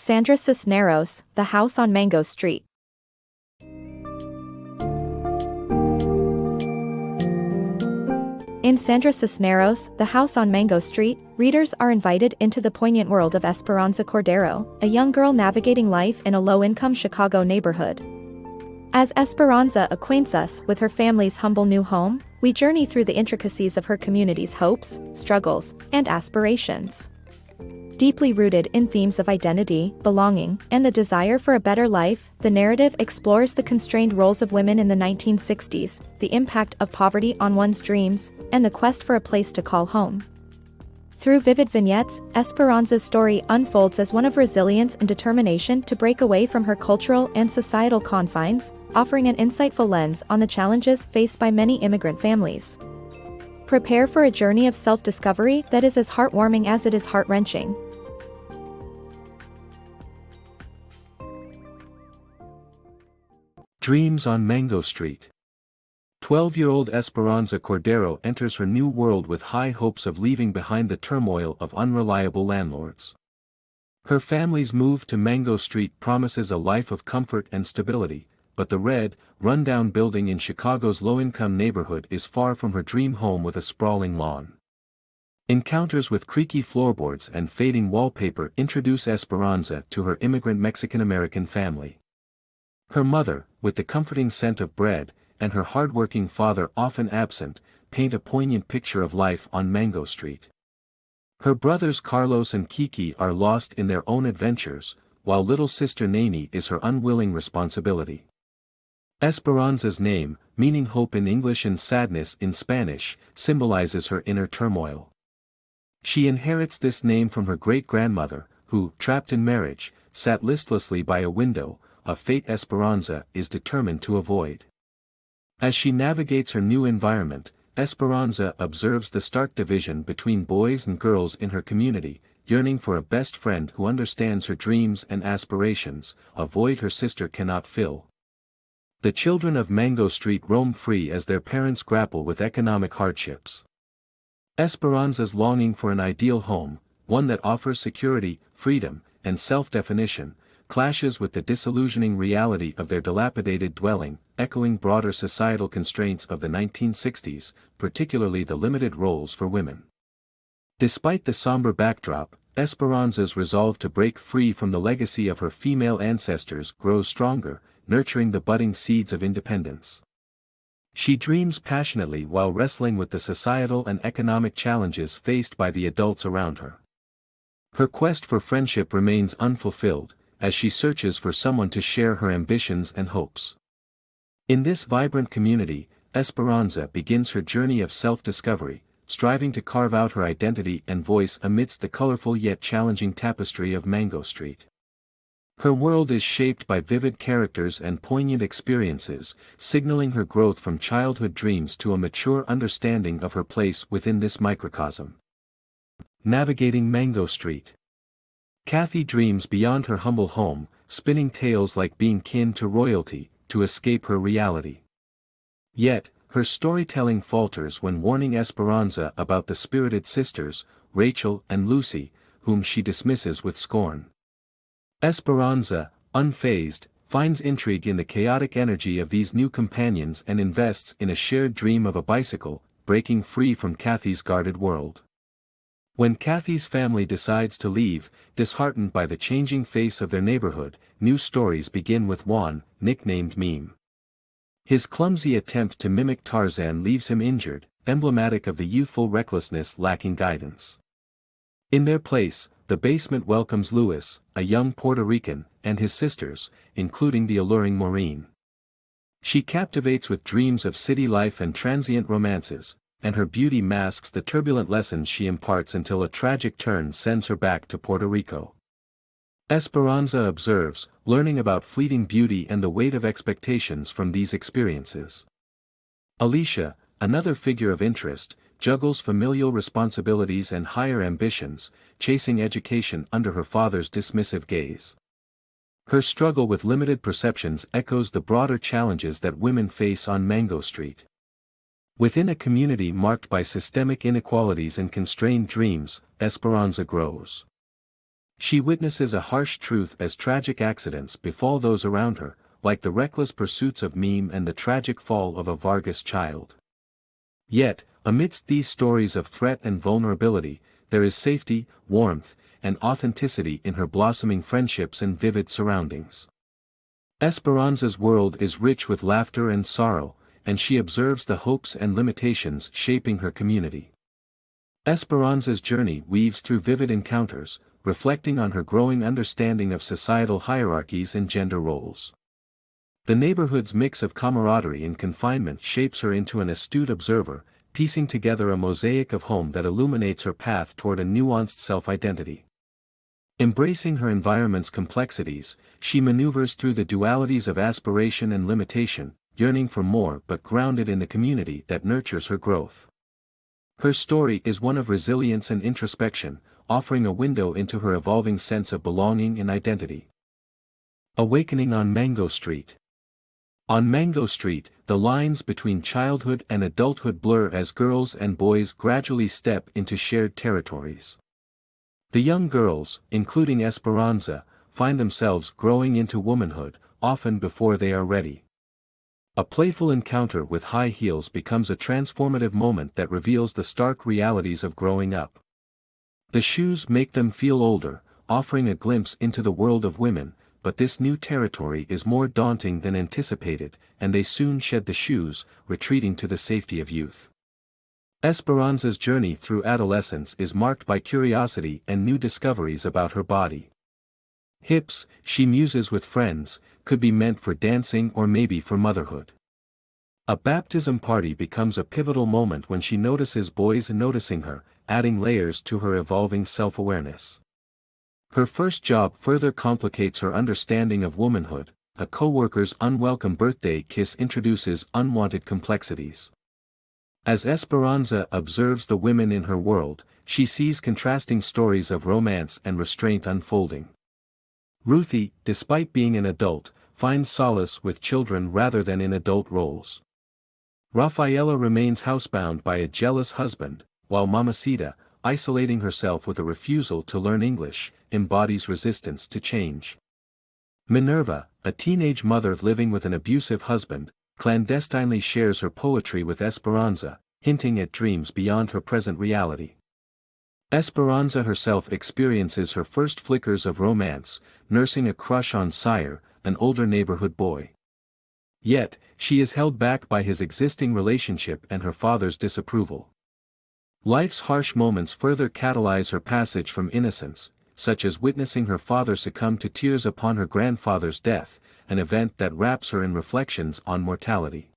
Sandra Cisneros, The House on Mango Street. In Sandra Cisneros, The House on Mango Street, readers are invited into the poignant world of Esperanza Cordero, a young girl navigating life in a low-income Chicago neighborhood. As Esperanza acquaints us with her family's humble new home, we journey through the intricacies of her community's hopes, struggles, and aspirations. Deeply rooted in themes of identity, belonging, and the desire for a better life, the narrative explores the constrained roles of women in the 1960s, the impact of poverty on one's dreams, and the quest for a place to call home. Through vivid vignettes, Esperanza's story unfolds as one of resilience and determination to break away from her cultural and societal confines, offering an insightful lens on the challenges faced by many immigrant families. Prepare for a journey of self-discovery that is as heartwarming as it is heart-wrenching. Dreams on Mango Street. 12-year-old Esperanza Cordero enters her new world with high hopes of leaving behind the turmoil of unreliable landlords. Her family's move to Mango Street promises a life of comfort and stability, but the red, run-down building in Chicago's low-income neighborhood is far from her dream home with a sprawling lawn. Encounters with creaky floorboards and fading wallpaper introduce Esperanza to her immigrant Mexican-American family. Her mother, with the comforting scent of bread, and her hardworking father often absent, paint a poignant picture of life on Mango Street. Her brothers Carlos and Kiki are lost in their own adventures, while little sister Nani is her unwilling responsibility. Esperanza's name, meaning hope in English and sadness in Spanish, symbolizes her inner turmoil. She inherits this name from her great-grandmother, who, trapped in marriage, sat listlessly by a window, a fate Esperanza is determined to avoid. As she navigates her new environment, Esperanza observes the stark division between boys and girls in her community, yearning for a best friend who understands her dreams and aspirations, a void her sister cannot fill. The children of Mango Street roam free as their parents grapple with economic hardships. Esperanza's longing for an ideal home, one that offers security, freedom, and self-definition, clashes with the disillusioning reality of their dilapidated dwelling, echoing broader societal constraints of the 1960s, particularly the limited roles for women. Despite the somber backdrop, Esperanza's resolve to break free from the legacy of her female ancestors grows stronger, nurturing the budding seeds of independence. She dreams passionately while wrestling with the societal and economic challenges faced by the adults around her. Her quest for friendship remains unfulfilled, as she searches for someone to share her ambitions and hopes. In this vibrant community, Esperanza begins her journey of self-discovery, striving to carve out her identity and voice amidst the colorful yet challenging tapestry of Mango Street. Her world is shaped by vivid characters and poignant experiences, signaling her growth from childhood dreams to a mature understanding of her place within this microcosm. Navigating Mango Street. Kathy dreams beyond her humble home, spinning tales like being kin to royalty, to escape her reality. Yet, her storytelling falters when warning Esperanza about the spirited sisters, Rachel and Lucy, whom she dismisses with scorn. Esperanza, unfazed, finds intrigue in the chaotic energy of these new companions and invests in a shared dream of a bicycle, breaking free from Kathy's guarded world. When Kathy's family decides to leave, disheartened by the changing face of their neighborhood, new stories begin with Juan, nicknamed Meme. His clumsy attempt to mimic Tarzan leaves him injured, emblematic of the youthful recklessness lacking guidance. In their place, the basement welcomes Louis, a young Puerto Rican, and his sisters, including the alluring Maureen. She captivates with dreams of city life and transient romances, and her beauty masks the turbulent lessons she imparts until a tragic turn sends her back to Puerto Rico. Esperanza observes, learning about fleeting beauty and the weight of expectations from these experiences. Alicia, another figure of interest, juggles familial responsibilities and higher ambitions, chasing education under her father's dismissive gaze. Her struggle with limited perceptions echoes the broader challenges that women face on Mango Street. Within a community marked by systemic inequalities and constrained dreams, Esperanza grows. She witnesses a harsh truth as tragic accidents befall those around her, like the reckless pursuits of Meme and the tragic fall of a Vargas child. Yet, amidst these stories of threat and vulnerability, there is safety, warmth, and authenticity in her blossoming friendships and vivid surroundings. Esperanza's world is rich with laughter and sorrow, and she observes the hopes and limitations shaping her community. Esperanza's journey weaves through vivid encounters, reflecting on her growing understanding of societal hierarchies and gender roles. The neighborhood's mix of camaraderie and confinement shapes her into an astute observer, piecing together a mosaic of home that illuminates her path toward a nuanced self-identity. Embracing her environment's complexities, she maneuvers through the dualities of aspiration and limitation, yearning for more but grounded in the community that nurtures her growth. Her story is one of resilience and introspection, offering a window into her evolving sense of belonging and identity. Awakening on Mango Street. On Mango Street, the lines between childhood and adulthood blur as girls and boys gradually step into shared territories. The young girls, including Esperanza, find themselves growing into womanhood, often before they are ready. A playful encounter with high heels becomes a transformative moment that reveals the stark realities of growing up. The shoes make them feel older, offering a glimpse into the world of women, but this new territory is more daunting than anticipated, and they soon shed the shoes, retreating to the safety of youth. Esperanza's journey through adolescence is marked by curiosity and new discoveries about her body. Hips, she muses with friends, could be meant for dancing or maybe for motherhood. A baptism party becomes a pivotal moment when she notices boys noticing her, adding layers to her evolving self-awareness. Her first job further complicates her understanding of womanhood. A co-worker's unwelcome birthday kiss introduces unwanted complexities. As Esperanza observes the women in her world, she sees contrasting stories of romance and restraint unfolding. Ruthie, despite being an adult, finds solace with children rather than in adult roles. Rafaela remains housebound by a jealous husband, while Mamacita, isolating herself with a refusal to learn English, embodies resistance to change. Minerva, a teenage mother living with an abusive husband, clandestinely shares her poetry with Esperanza, hinting at dreams beyond her present reality. Esperanza herself experiences her first flickers of romance, nursing a crush on Sire, an older neighborhood boy. Yet, she is held back by his existing relationship and her father's disapproval. Life's harsh moments further catalyze her passage from innocence, such as witnessing her father succumb to tears upon her grandfather's death, an event that wraps her in reflections on mortality.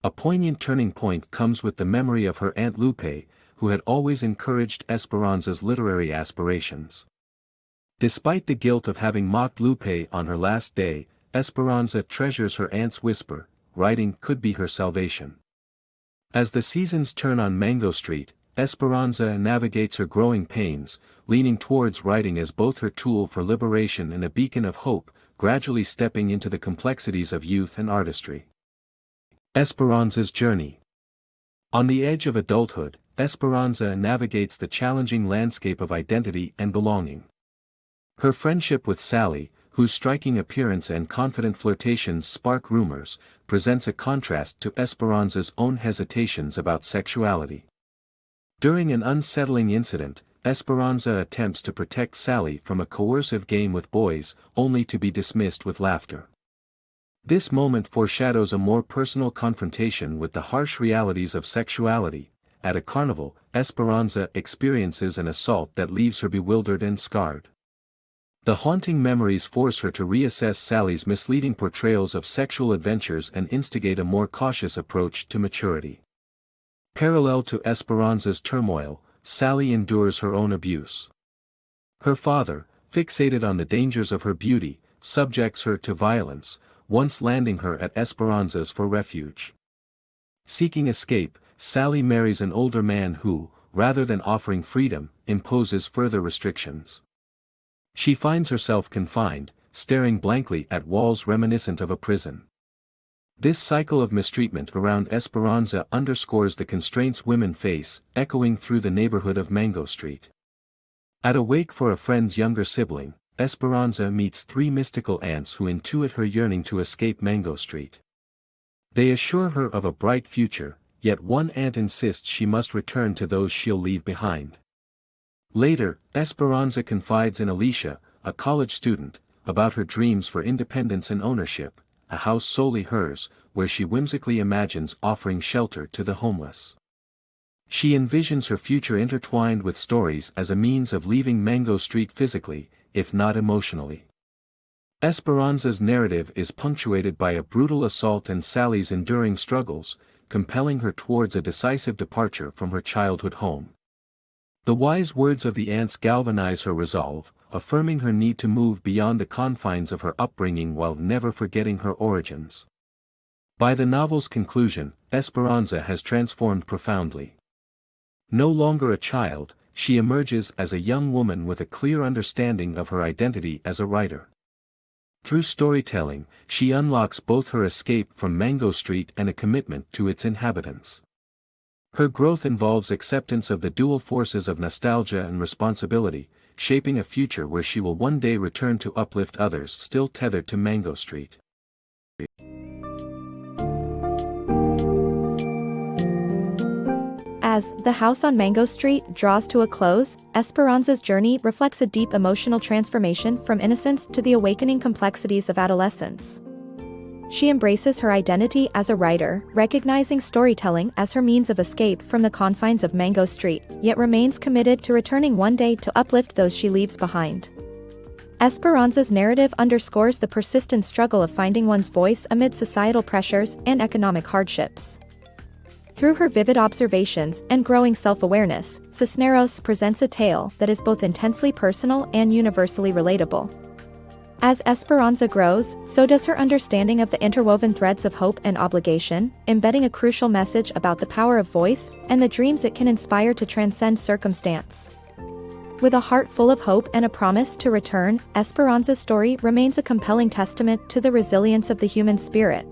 A poignant turning point comes with the memory of her Aunt Lupe, who had always encouraged Esperanza's literary aspirations. Despite the guilt of having mocked Lupe on her last day, Esperanza treasures her aunt's whisper, writing could be her salvation. As the seasons turn on Mango Street, Esperanza navigates her growing pains, leaning towards writing as both her tool for liberation and a beacon of hope, gradually stepping into the complexities of youth and artistry. Esperanza's journey. On the edge of adulthood, Esperanza navigates the challenging landscape of identity and belonging. Her friendship with Sally, whose striking appearance and confident flirtations spark rumors, presents a contrast to Esperanza's own hesitations about sexuality. During an unsettling incident, Esperanza attempts to protect Sally from a coercive game with boys, only to be dismissed with laughter. This moment foreshadows a more personal confrontation with the harsh realities of sexuality. At a carnival, Esperanza experiences an assault that leaves her bewildered and scarred. The haunting memories force her to reassess Sally's misleading portrayals of sexual adventures and instigate a more cautious approach to maturity. Parallel to Esperanza's turmoil, Sally endures her own abuse. Her father, fixated on the dangers of her beauty, subjects her to violence, once landing her at Esperanza's for refuge. Seeking escape, Sally marries an older man who, rather than offering freedom, imposes further restrictions. She finds herself confined, staring blankly at walls reminiscent of a prison. This cycle of mistreatment around Esperanza underscores the constraints women face, echoing through the neighborhood of Mango Street. At a wake for a friend's younger sibling, Esperanza meets three mystical aunts who intuit her yearning to escape Mango Street. They assure her of a bright future, yet one aunt insists she must return to those she'll leave behind. Later, Esperanza confides in Alicia, a college student, about her dreams for independence and ownership, a house solely hers, where she whimsically imagines offering shelter to the homeless. She envisions her future intertwined with stories as a means of leaving Mango Street physically, if not emotionally. Esperanza's narrative is punctuated by a brutal assault and Sally's enduring struggles, compelling her towards a decisive departure from her childhood home. The wise words of the aunts galvanize her resolve, affirming her need to move beyond the confines of her upbringing while never forgetting her origins. By the novel's conclusion, Esperanza has transformed profoundly. No longer a child, she emerges as a young woman with a clear understanding of her identity as a writer. Through storytelling, she unlocks both her escape from Mango Street and a commitment to its inhabitants. Her growth involves acceptance of the dual forces of nostalgia and responsibility, shaping a future where she will one day return to uplift others still tethered to Mango Street. As The House on Mango Street draws to a close, Esperanza's journey reflects a deep emotional transformation from innocence to the awakening complexities of adolescence. She embraces her identity as a writer, recognizing storytelling as her means of escape from the confines of Mango Street, yet remains committed to returning one day to uplift those she leaves behind. Esperanza's narrative underscores the persistent struggle of finding one's voice amid societal pressures and economic hardships. Through her vivid observations and growing self-awareness, Cisneros presents a tale that is both intensely personal and universally relatable. As Esperanza grows, so does her understanding of the interwoven threads of hope and obligation, embedding a crucial message about the power of voice and the dreams it can inspire to transcend circumstance. With a heart full of hope and a promise to return, Esperanza's story remains a compelling testament to the resilience of the human spirit.